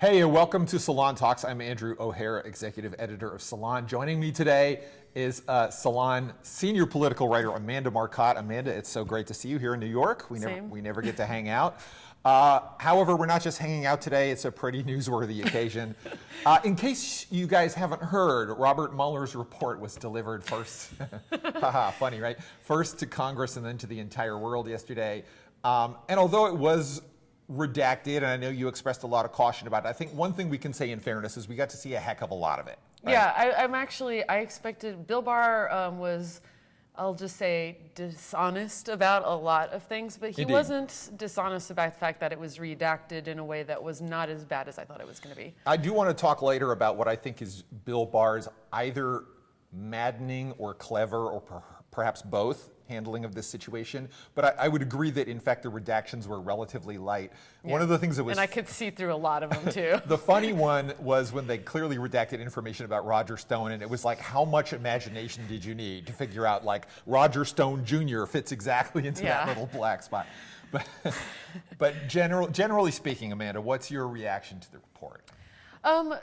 Hey, welcome to Salon Talks. I'm Andrew O'Hara, Executive Editor of Salon. Joining me today is Salon Senior Political Writer Amanda Marcotte. Amanda, it's so great to see you here in New York. We never get to hang out. However, we're not just hanging out today. It's a pretty newsworthy occasion. In case you guys haven't heard, Robert Mueller's report was delivered first, haha, funny, right? First to Congress and then to the entire world yesterday. And although it was redacted, and I know you expressed a lot of caution about it, I think one thing we can say in fairness is we got to see a heck of a lot of it. Right? Yeah, I expected, Bill Barr was, I'll just say, dishonest about a lot of things, but he wasn't dishonest about the fact that it was redacted in a way that was not as bad as I thought it was going to be. I do want to talk later about what I think is Bill Barr's either maddening or clever or perhaps both handling of this situation, but I would agree that in fact the redactions were relatively light. Yeah. One of the things that was, and I could see through a lot of them too. The funny one was when they clearly redacted information about Roger Stone, and it was like, how much imagination did you need to figure out like Roger Stone Jr. fits exactly into that little black spot? But generally speaking, Amanda, what's your reaction to the report?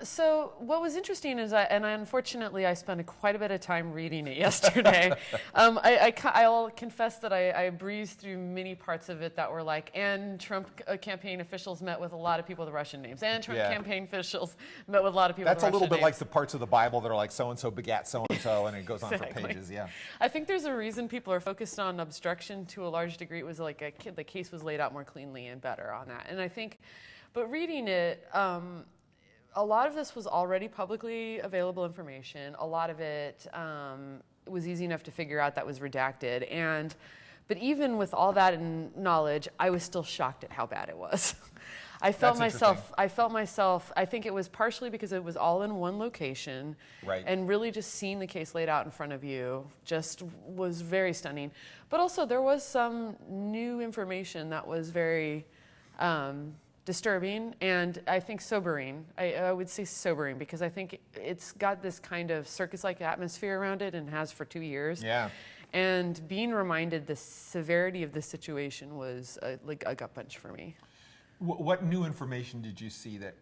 So what was interesting is, unfortunately I spent quite a bit of time reading it yesterday. I'll confess that I breezed through many parts of it that were like, and Trump campaign officials met with a lot of people with Russian names, and Trump campaign officials met with a lot of people with Russian names. That's a little bit like the parts of the Bible that are like so-and-so begat so-and-so, and it goes on for pages, yeah. I think there's a reason people are focused on obstruction to a large degree. It was like the case was laid out more cleanly and better on that. And I think, but reading it, a lot of this was already publicly available information. A lot of it was easy enough to figure out that was redacted. But even with all that in knowledge, I was still shocked at how bad it was. I felt myself, I think it was partially because it was all in one location. Right. And really just seeing the case laid out in front of you just was very stunning. But also there was some new information that was very, disturbing and I think sobering. I would say sobering because I think it's got this kind of circus-like atmosphere around it and has for 2 years. Yeah. And being reminded the severity of the situation was like a gut punch for me. What new information did you see that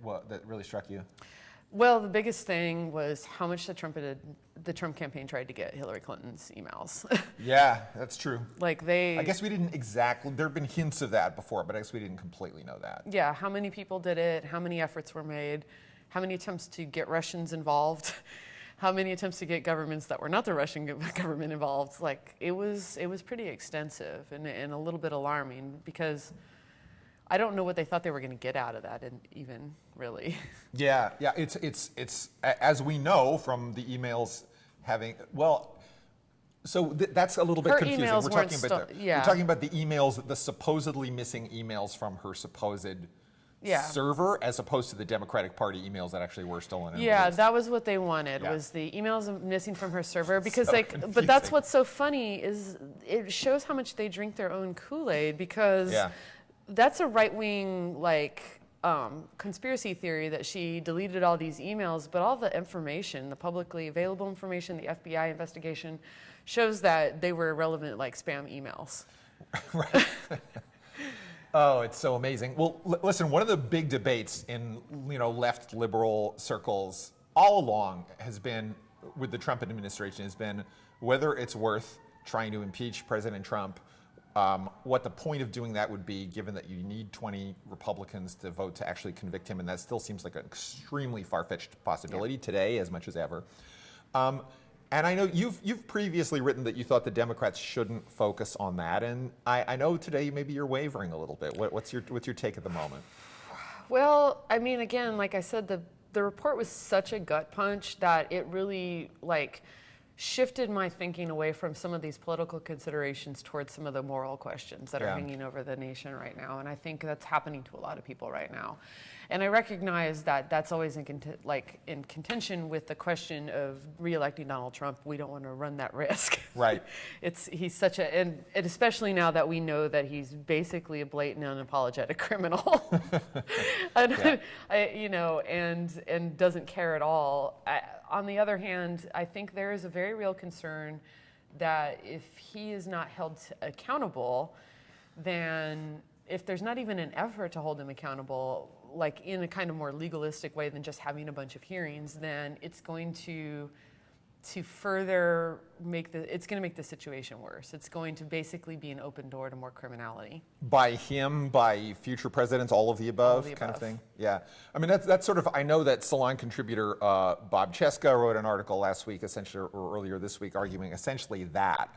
really struck you? Well, the biggest thing was how much the Trump campaign tried to get Hillary Clinton's emails. Yeah, that's true. I guess we didn't exactly, there have been hints of that before, but I guess we didn't completely know that. Yeah, how many people did it, how many efforts were made, how many attempts to get Russians involved, how many attempts to get governments that were not the Russian government involved. Like, it was pretty extensive and a little bit alarming because I don't know what they thought they were going to get out of that, and even really. Yeah. It's as we know from the emails having that's a little bit confusing. We're talking about the emails, the supposedly missing emails from her supposed server, as opposed to the Democratic Party emails that actually were stolen. Yeah, that was what they wanted, was the emails missing from her server. Because but that's what's so funny is it shows how much they drink their own Kool-Aid because. Yeah. That's a right-wing conspiracy theory that she deleted all these emails, but all the information, the publicly available information, the FBI investigation, shows that they were irrelevant like spam emails. Right. Oh, it's so amazing. Well, listen, one of the big debates in left liberal circles all along has been with the Trump administration has been whether it's worth trying to impeach President Trump. What the point of doing that would be, given that you need 20 Republicans to vote to actually convict him, and that still seems like an extremely far-fetched possibility today as much as ever. And I know you've previously written that you thought the Democrats shouldn't focus on that, and I know today maybe you're wavering a little bit. What's your take at the moment? Well, I mean, again, like I said, the report was such a gut punch that it really shifted my thinking away from some of these political considerations towards some of the moral questions that are hanging over the nation right now. And I think that's happening to a lot of people right now. And I recognize that that's always in contention with the question of re-electing Donald Trump. We don't want to run that risk. Right. He's such and especially now that we know that he's basically a blatant, unapologetic criminal. And doesn't care at all. On the other hand, I think there is a very real concern that if he is not held accountable, then if there's not even an effort to hold him accountable, like in a kind of more legalistic way than just having a bunch of hearings, then it's going to further it's going to make the situation worse. It's going to basically be an open door to more criminality. By him, by future presidents, all of the above, kind of thing? Yeah. I mean, that's sort of, I know that Salon contributor Bob Cheska wrote an article last week, essentially, or earlier this week, arguing essentially that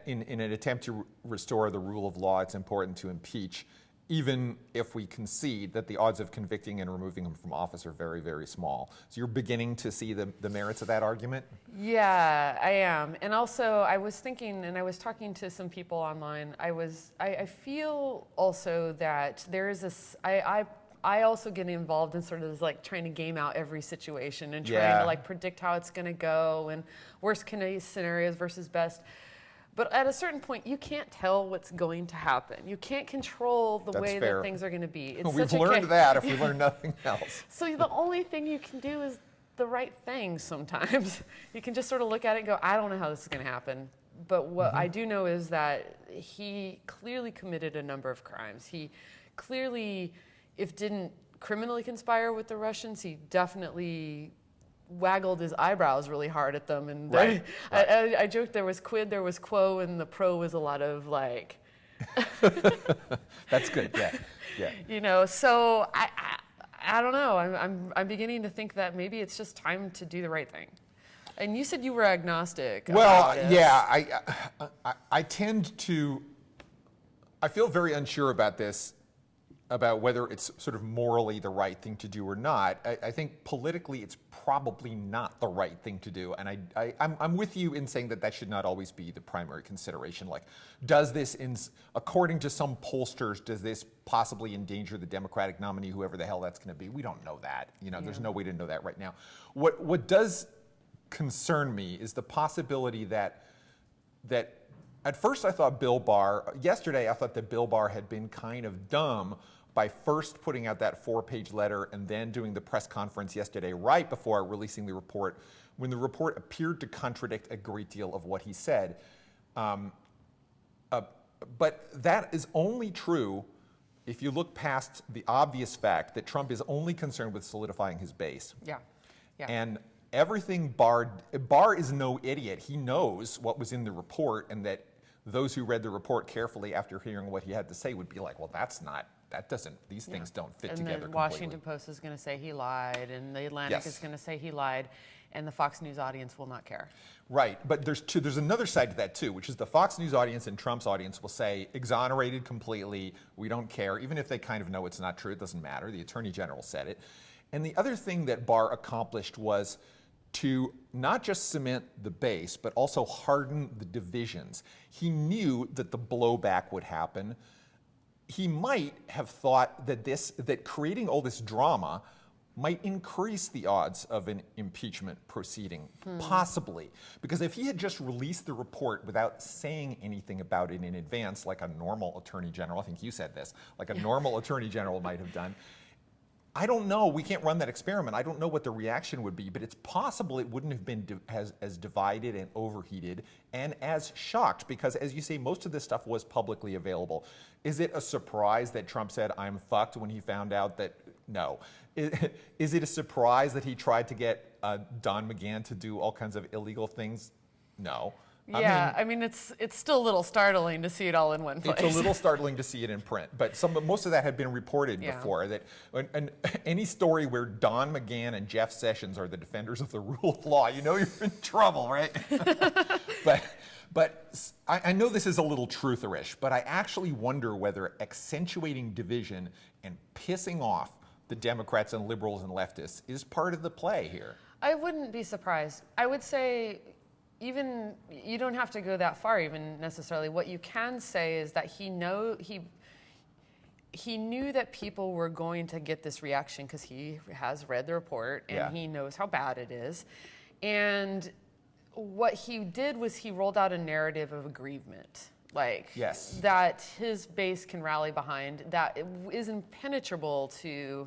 in an attempt to restore the rule of law, it's important to impeach, even if we concede that the odds of convicting and removing him from office are very, very small. So you're beginning to see the merits of that argument? Yeah, I am. And also, I was thinking, and I was talking to some people online, I feel also that there is this, I also get involved in sort of this, like, trying to game out every situation and trying to, like, predict how it's going to go and worst case scenarios versus best. But at a certain point, you can't tell what's going to happen. You can't control the way that things are going to be. We've learned that if we learn nothing else. So the only thing you can do is the right thing sometimes. You can just sort of look at it and go, I don't know how this is going to happen. But what I do know is that he clearly committed a number of crimes. He clearly, if didn't criminally conspire with the Russians, he definitely waggled his eyebrows really hard at them, and I joked there was quid, there was quo, and the pro was a lot of like. That's good. Yeah. You know, so I don't know. I'm beginning to think that maybe it's just time to do the right thing. And you said you were agnostic. Well, yeah, I tend to. I feel very unsure about this, about whether it's sort of morally the right thing to do or not. I think politically it's probably not the right thing to do. And I'm with you in saying that should not always be the primary consideration. Like, does this, according to some pollsters, does this possibly endanger the Democratic nominee, whoever the hell that's going to be? We don't know that. You know, there's no way to know that right now. What does concern me is the possibility that at first I thought yesterday I thought that Bill Barr had been kind of dumb by first putting out that 4-page letter and then doing the press conference yesterday right before releasing the report, when the report appeared to contradict a great deal of what he said. But that is only true if you look past the obvious fact that Trump is only concerned with solidifying his base. Yeah. And everything Barr is no idiot. He knows what was in the report, and that those who read the report carefully after hearing what he had to say would be like, well, these things don't fit together completely. And the Washington Post is going to say he lied, and the Atlantic is going to say he lied, and the Fox News audience will not care. Right, but there's another side to that too, which is the Fox News audience and Trump's audience will say, exonerated completely, we don't care, even if they kind of know it's not true, it doesn't matter, the Attorney General said it. And the other thing that Barr accomplished was to not just cement the base, but also harden the divisions. He knew that the blowback would happen. He might have thought that creating all this drama might increase the odds of an impeachment proceeding, possibly. Because if he had just released the report without saying anything about it in advance, like a normal Attorney General, I think you said this, like a normal Attorney General might have done, I don't know. We can't run that experiment. I don't know what the reaction would be, but it's possible it wouldn't have been as divided and overheated and as shocked, because, as you say, most of this stuff was publicly available. Is it a surprise that Trump said, I'm fucked, when he found out that? No. Is it a surprise that he tried to get Don McGahn to do all kinds of illegal things? No. Yeah, I mean, it's still a little startling to see it all in one place. It's a little startling to see it in print, but most of that had been reported before. That and any story where Don McGahn and Jeff Sessions are the defenders of the rule of law, you know you're in trouble, right? But I know this is a little trutherish, but I actually wonder whether accentuating division and pissing off the Democrats and liberals and leftists is part of the play here. I wouldn't be surprised. I would say, even, you don't have to go that far even necessarily. What you can say is that he knew that people were going to get this reaction because he has read the report and he knows how bad it is. And what he did was he rolled out a narrative of aggrievement. Like, that his base can rally behind, that it is impenetrable to,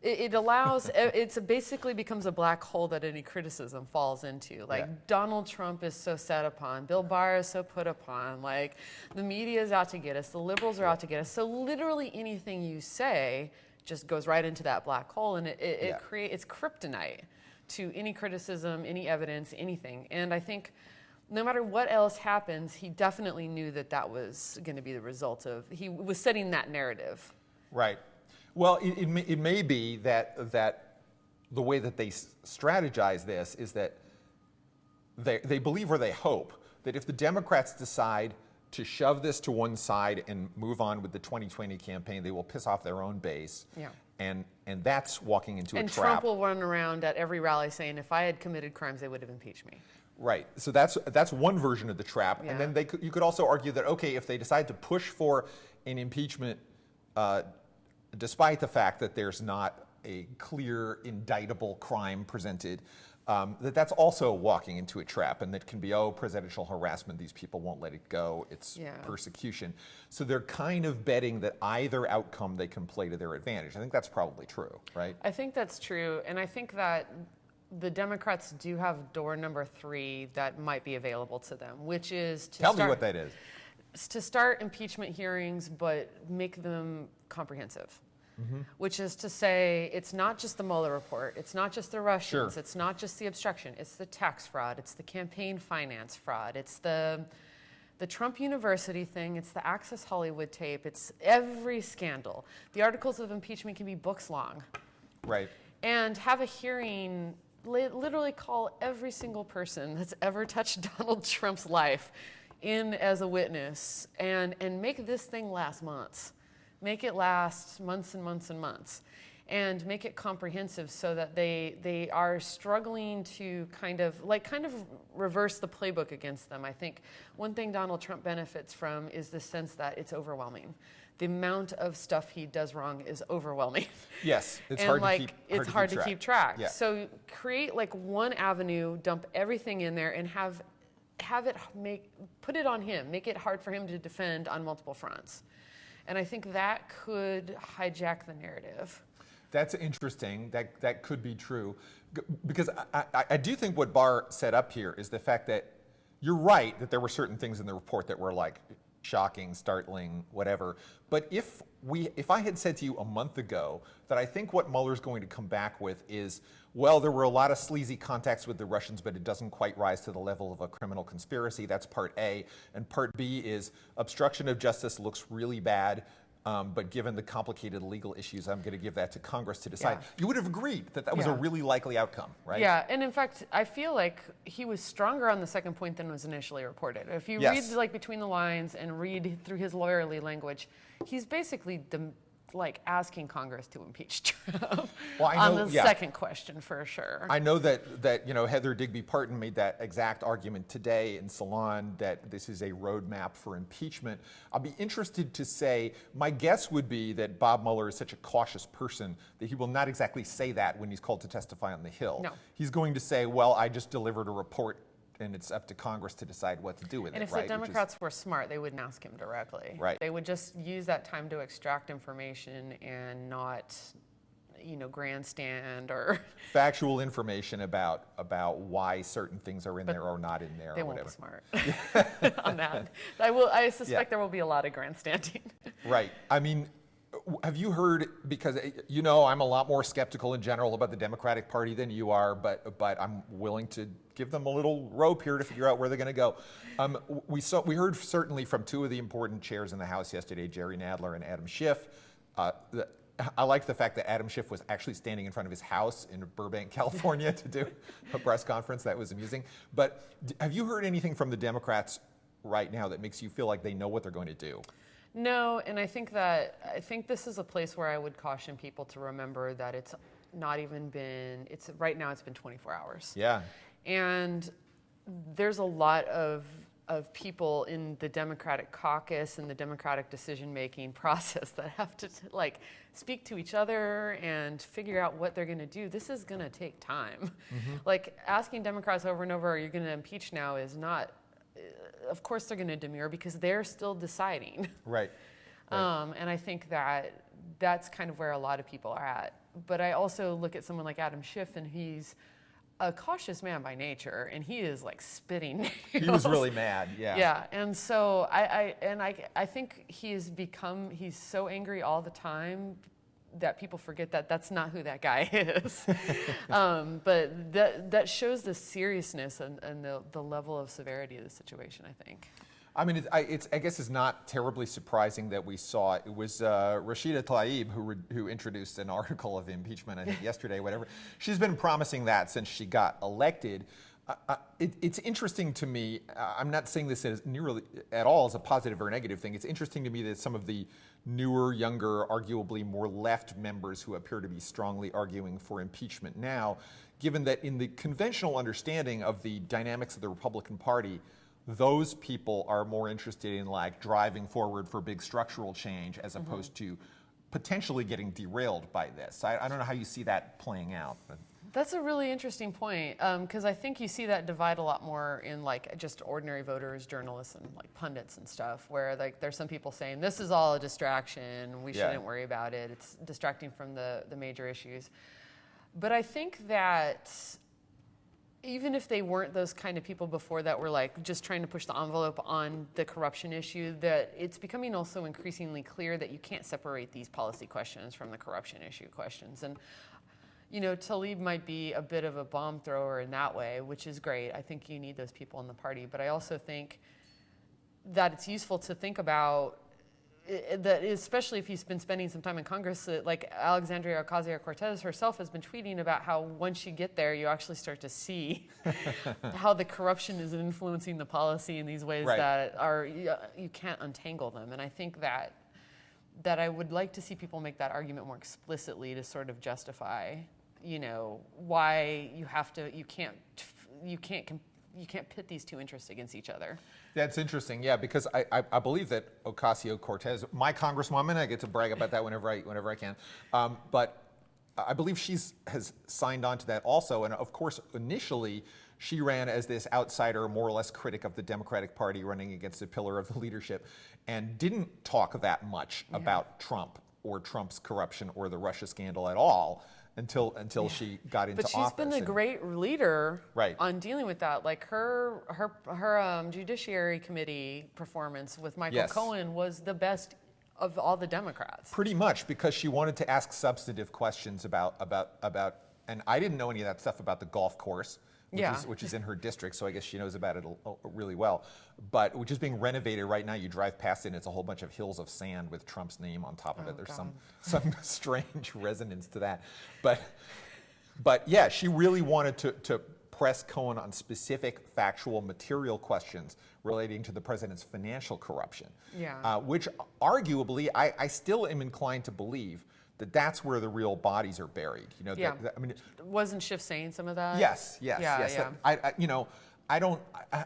It allows, it basically becomes a black hole that any criticism falls into. Like, Donald Trump is so set upon, Bill Barr is so put upon, like, the media is out to get us, the liberals are out to get us. So literally anything you say just goes right into that black hole, and it creates, it's kryptonite to any criticism, any evidence, anything. And I think no matter what else happens, he definitely knew that that was going to be the result of, he was setting that narrative. Right. Well, it may be that the way that they strategize this is that they believe, or they hope, that if the Democrats decide to shove this to one side and move on with the 2020 campaign, they will piss off their own base. Yeah. And that's walking into a trap. And Trump will run around at every rally saying, if I had committed crimes, they would have impeached me. Right. So that's one version of the trap. Yeah. And then you could also argue that, okay, if they decide to push for an impeachment, despite the fact that there's not a clear indictable crime presented, that's also walking into a trap, and that can be, presidential harassment, these people won't let it go, it's persecution. So they're kind of betting that either outcome they can play to their advantage. I think that's probably true, right? I think that's true, and I think that the Democrats do have door number 3 that might be available to them, which is to Tell me what that is. To start impeachment hearings, but make them comprehensive. Mm-hmm. Which is to say, it's not just the Mueller report, it's not just the Russians, it's not just the obstruction, it's the tax fraud, it's the campaign finance fraud, it's the Trump University thing, it's the Access Hollywood tape, it's every scandal. The articles of impeachment can be books long. Right. And have a hearing, literally call every single person that's ever touched Donald Trump's life in as a witness, and make this thing last months. Make it last months and months and months, and make it comprehensive so that they are struggling to kind of reverse the playbook against them. I think one thing Donald Trump benefits from is the sense that it's overwhelming. The amount of stuff he does wrong is overwhelming. Yes, it's and hard to keep track. Yeah. So create like one avenue, dump everything in there, and have it put it on him, make it hard for him to defend on multiple fronts. And I think that could hijack the narrative. That's interesting. That could be true. Because I do think what Barr set up here is the fact that you're right that there were certain things in the report that were like shocking, startling, whatever. But if I had said to you a month ago that I think what Mueller's going to come back with is, well, there were a lot of sleazy contacts with the Russians, but it doesn't quite rise to the level of a criminal conspiracy. That's part A. And part B is obstruction of justice looks really bad, but given the complicated legal issues, I'm going to give that to Congress to decide. Yeah. You would have agreed that that was a really likely outcome, right? Yeah, and in fact, I feel like he was stronger on the second point than was initially reported. If you read like between the lines and read through his lawyerly language, he's basically asking Congress to impeach Trump on the second question for sure. I know that Heather Digby Parton made that exact argument today in Salon that this is a roadmap for impeachment. I'll be interested to say, my guess would be that Bob Mueller is such a cautious person that he will not exactly say that when he's called to testify on the Hill. No. He's going to say, well, I just delivered a report and it's up to Congress to decide what to do with it. And if the Democrats were smart, they wouldn't ask him directly. Right. They would just use that time to extract information and not, grandstand or factual information about why certain things are in there or not in there. They or won't whatever. be smart on that. I suspect there will be a lot of grandstanding. Right. I mean, have you heard, because I'm a lot more skeptical in general about the Democratic Party than you are, but I'm willing to give them a little rope here to figure out where they're going to go. We heard certainly from two of the important chairs in the House yesterday, Jerry Nadler and Adam Schiff. I like the fact that Adam Schiff was actually standing in front of his house in Burbank, California to do a press conference. That was amusing. But have you heard anything from the Democrats right now that makes you feel like they know what they're going to do? No, and I think this is a place where I would caution people to remember that it's not even been, right now it's been 24 hours. Yeah. And there's a lot of people in the Democratic caucus and the Democratic decision-making process that have to speak to each other and figure out what they're going to do. This is going to take time. Mm-hmm. Asking Democrats over and over, are you going to impeach now, is not, of course they're going to demur because they're still deciding. Right. And I think that's kind of where a lot of people are at. But I also look at someone like Adam Schiff, and he's a cautious man by nature, and he is like spitting nails. He was really mad, yeah. Yeah, and so I think he's so angry all the time that people forget that that's not who that guy is. But that shows the seriousness and the level of severity of the situation, I think. I mean, I guess it's not terribly surprising that we saw it was Rashida Tlaib who introduced an article of impeachment, I think yesterday, whatever. She's been promising that since she got elected. It's interesting to me. I'm not saying this as nearly at all as a positive or negative thing. It's interesting to me that some of the newer, younger, arguably more left members who appear to be strongly arguing for impeachment now, given that in the conventional understanding of the dynamics of the Republican Party, those people are more interested in like driving forward for big structural change as opposed to potentially getting derailed by this. I don't know how you see that playing out. But. That's a really interesting point, because I think you see that divide a lot more in like just ordinary voters, journalists, and like pundits and stuff, where like there's some people saying this is all a distraction, we shouldn't worry about it, it's distracting from the major issues. But I think that even if they weren't those kind of people before that were like just trying to push the envelope on the corruption issue, that it's becoming also increasingly clear that you can't separate these policy questions from the corruption issue questions. And you know, Tlaib might be a bit of a bomb thrower in that way, which is great. I think you need those people in the party. But I also think that it's useful to think about that, especially if you've been spending some time in Congress, that like Alexandria Ocasio-Cortez herself has been tweeting about how once you get there, you actually start to see how the corruption is influencing the policy in these ways that are, you can't untangle them. And I think that I would like to see people make that argument more explicitly to sort of justify, you know, why you can't pit these two interests against each other. That's interesting, yeah, because I believe that Ocasio-Cortez, my congresswoman, I get to brag about that whenever I can, but I believe has signed on to that also, and of course, initially, she ran as this outsider, more or less critic of the Democratic Party running against a pillar of the leadership, and didn't talk that much about Trump or Trump's corruption or the Russia scandal at all until she got into office. But she's been a great leader on dealing with that. Like her Judiciary Committee performance with Michael Cohen was the best of all the Democrats. Pretty much, because she wanted to ask substantive questions about, and I didn't know any of that stuff about the golf course, which is in her district, so I guess she knows about it really well. But which is being renovated right now. You drive past it, and it's a whole bunch of hills of sand with Trump's name on top of it. There's some strange resonance to that. But yeah, she really wanted to press Cohen on specific factual material questions relating to the president's financial corruption. Which arguably, I still am inclined to believe that's where the real bodies are buried. You know, I mean, wasn't Schiff saying some of that? Yes.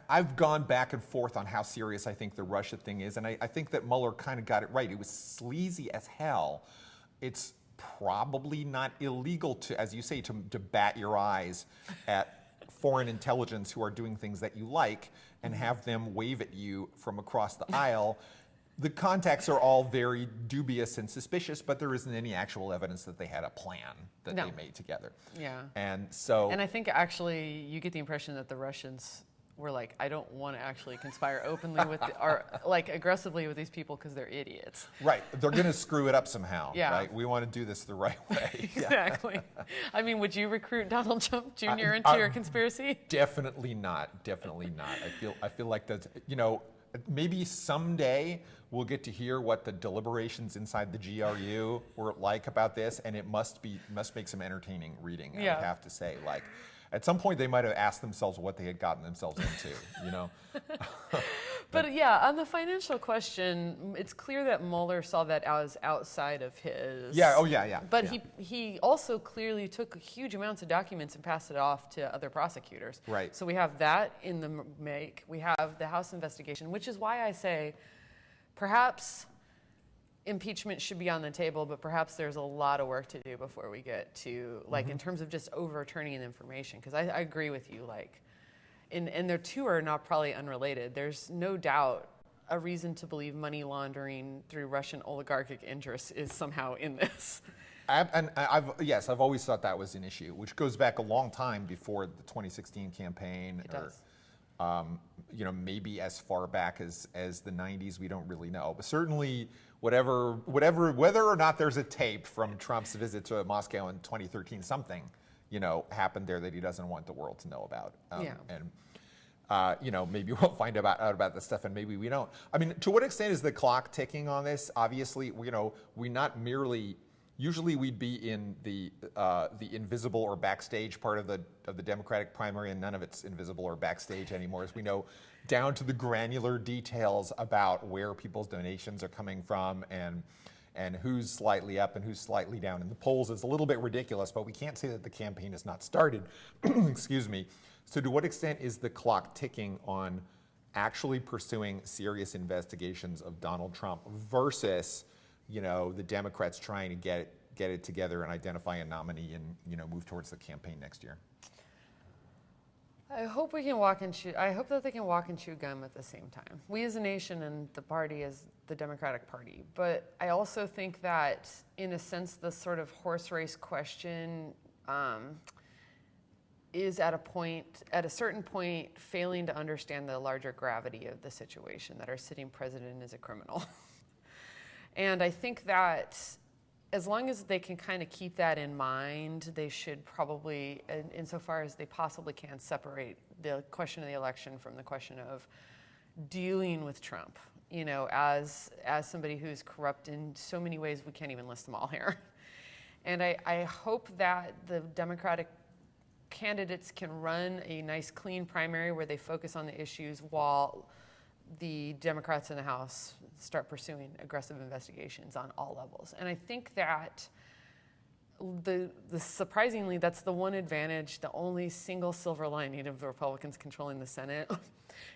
I've gone back and forth on how serious I think the Russia thing is, and I think that Mueller kind of got it right. It was sleazy as hell. It's probably not illegal to, as you say, to bat your eyes at foreign intelligence who are doing things that you like and have them wave at you from across the aisle. The contacts are all very dubious and suspicious, but there isn't any actual evidence that they had a plan that they made together. And I think actually you get the impression that the Russians were like, I don't want to actually conspire openly with or like aggressively with these people because they're idiots. Right. They're going to screw it up somehow. Right? We want to do this the right way. Exactly. I mean, would you recruit Donald Trump Jr. into your conspiracy? Definitely not. Definitely not. I feel like that's, you know, maybe someday we'll get to hear what the deliberations inside the GRU were like about this, and it must make some entertaining reading, I would have to say. Like, at some point they might have asked themselves what they had gotten themselves into, you know? But yeah, on the financial question, it's clear that Mueller saw that as outside of his. But he also clearly took huge amounts of documents and passed it off to other prosecutors. Right. So we have that in the make. We have the House investigation, which is why I say perhaps impeachment should be on the table, but perhaps there's a lot of work to do before we get to, like, in terms of just overturning information. Because I agree with you, like, and their two are not probably unrelated. There's no doubt a reason to believe money laundering through Russian oligarchic interests is somehow in this. I've always thought that was an issue, which goes back a long time before the 2016 campaign. It does. Maybe as far back as the 90s, we don't really know. But certainly, whether or not there's a tape from Trump's visit to Moscow in 2013, something, happened there that he doesn't want the world to know about. Maybe we'll find out about this stuff, and maybe we don't. I mean, to what extent is the clock ticking on this? Obviously, we not merely. Usually, we'd be in the invisible or backstage part of the Democratic primary, and none of it's invisible or backstage anymore, as we know, down to the granular details about where people's donations are coming from and who's slightly up and who's slightly down in the polls. It's a little bit ridiculous, but we can't say that the campaign has not started. Excuse me. So to what extent is the clock ticking on actually pursuing serious investigations of Donald Trump versus, the Democrats trying to get it together and identify a nominee and, move towards the campaign next year? I hope we can walk and chew. I hope that they can walk and chew gum at the same time. We as a nation and the party as the Democratic Party. But I also think that, in a sense, the sort of horse race question is at a certain point, failing to understand the larger gravity of the situation, that our sitting president is a criminal. And I think that as long as they can kind of keep that in mind, they should probably, insofar as they possibly can, separate the question of the election from the question of dealing with Trump, as somebody who's corrupt in so many ways we can't even list them all here. And I hope that the Democratic candidates can run a nice, clean primary where they focus on the issues while the Democrats in the House start pursuing aggressive investigations on all levels. And I think that surprisingly, that's the one advantage, the only single silver lining of the Republicans controlling the Senate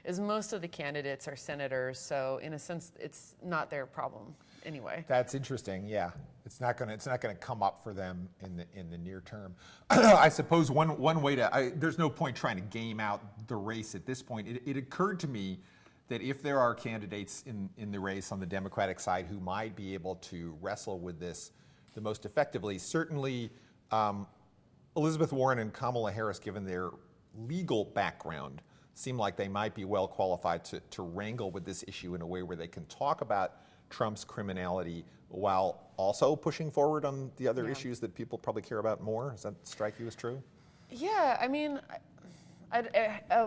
is most of the candidates are senators. So in a sense, it's not their problem anyway. That's interesting. Yeah, it's not going to come up for them in the near term. I suppose one way there's no point trying to game out the race at this point. It occurred to me that if there are candidates in the race on the Democratic side who might be able to wrestle with this the most effectively, certainly Elizabeth Warren and Kamala Harris, given their legal background, seem like they might be well qualified to wrangle with this issue in a way where they can talk about Trump's criminality while also pushing forward on the other issues that people probably care about more. Does that strike you as true? Yeah, I mean,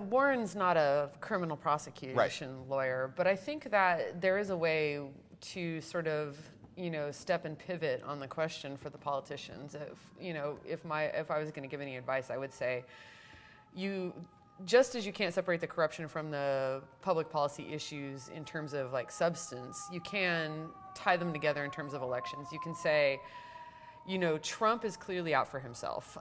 Warren's not a criminal prosecution lawyer, but I think that there is a way to sort of, step and pivot on the question for the politicians. If I was going to give any advice, I would say, just as you can't separate the corruption from the public policy issues in terms of like substance, you can tie them together in terms of elections. You can say, Trump is clearly out for himself.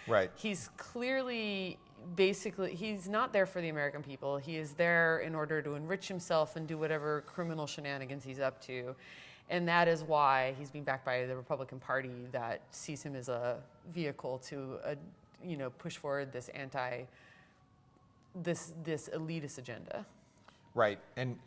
Right. He's clearly, basically, he's not there for the American people. He is there in order to enrich himself and do whatever criminal shenanigans he's up to. And that is why he's being backed by the Republican Party that sees him as a vehicle to, push forward this this elitist agenda. Right, and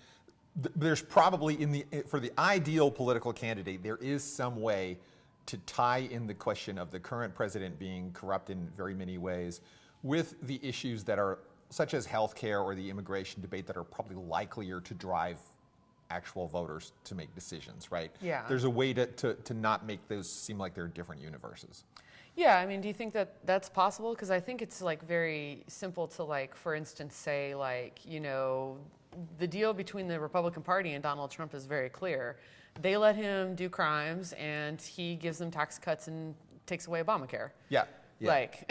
there's probably for the ideal political candidate, there is some way to tie in the question of the current president being corrupt in very many ways with the issues that are such as healthcare or the immigration debate that are probably likelier to drive actual voters to make decisions, right? Yeah. There's a way to not make those seem like they're different universes. Yeah, I mean, do you think that that's possible? Because I think it's like very simple to like, for instance, say like, the deal between the Republican Party and Donald Trump is very clear. They let him do crimes and he gives them tax cuts and takes away Obamacare. Yeah. Like.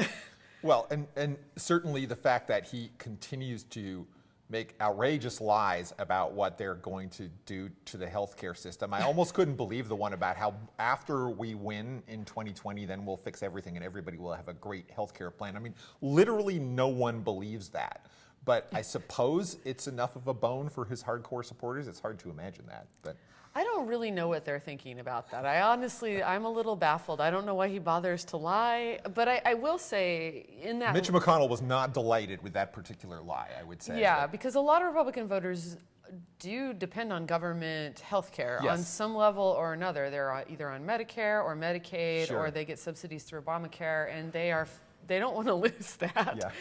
Well, and certainly the fact that he continues to make outrageous lies about what they're going to do to the healthcare system. I almost couldn't believe the one about how after we win in 2020, then we'll fix everything and everybody will have a great healthcare plan. I mean, literally no one believes that. But I suppose it's enough of a bone for his hardcore supporters. It's hard to imagine that. But I don't really know what they're thinking about that. I'm a little baffled. I don't know why he bothers to lie. But I will say in that... Mitch McConnell was not delighted with that particular lie, I would say. Yeah, because a lot of Republican voters do depend on government health care Yes. on some level or another. They're either on Medicare or Medicaid, Sure. or they get subsidies through Obamacare, and they don't want to lose that. Yeah.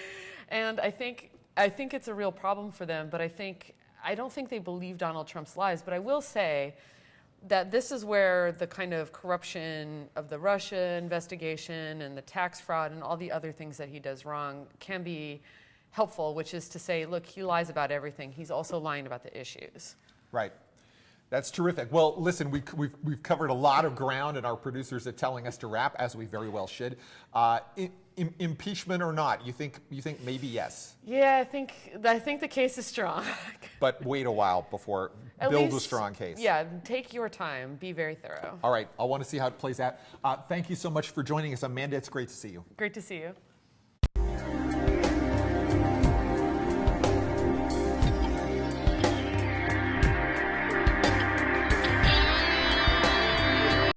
And I think it's a real problem for them, but I don't think they believe Donald Trump's lies. But I will say that this is where the kind of corruption of the Russia investigation and the tax fraud and all the other things that he does wrong can be helpful, which is to say, look, he lies about everything. He's also lying about the issues. Right. That's terrific. Well, listen, we've covered a lot of ground, and our producers are telling us to wrap, as we very well should. Impeachment or not? You think maybe yes? Yeah, I think the case is strong. But wait a while before build a strong case. Yeah, take your time. Be very thorough. All right. I want to see how it plays out. Thank you so much for joining us, Amanda. It's great to see you. Great to see you.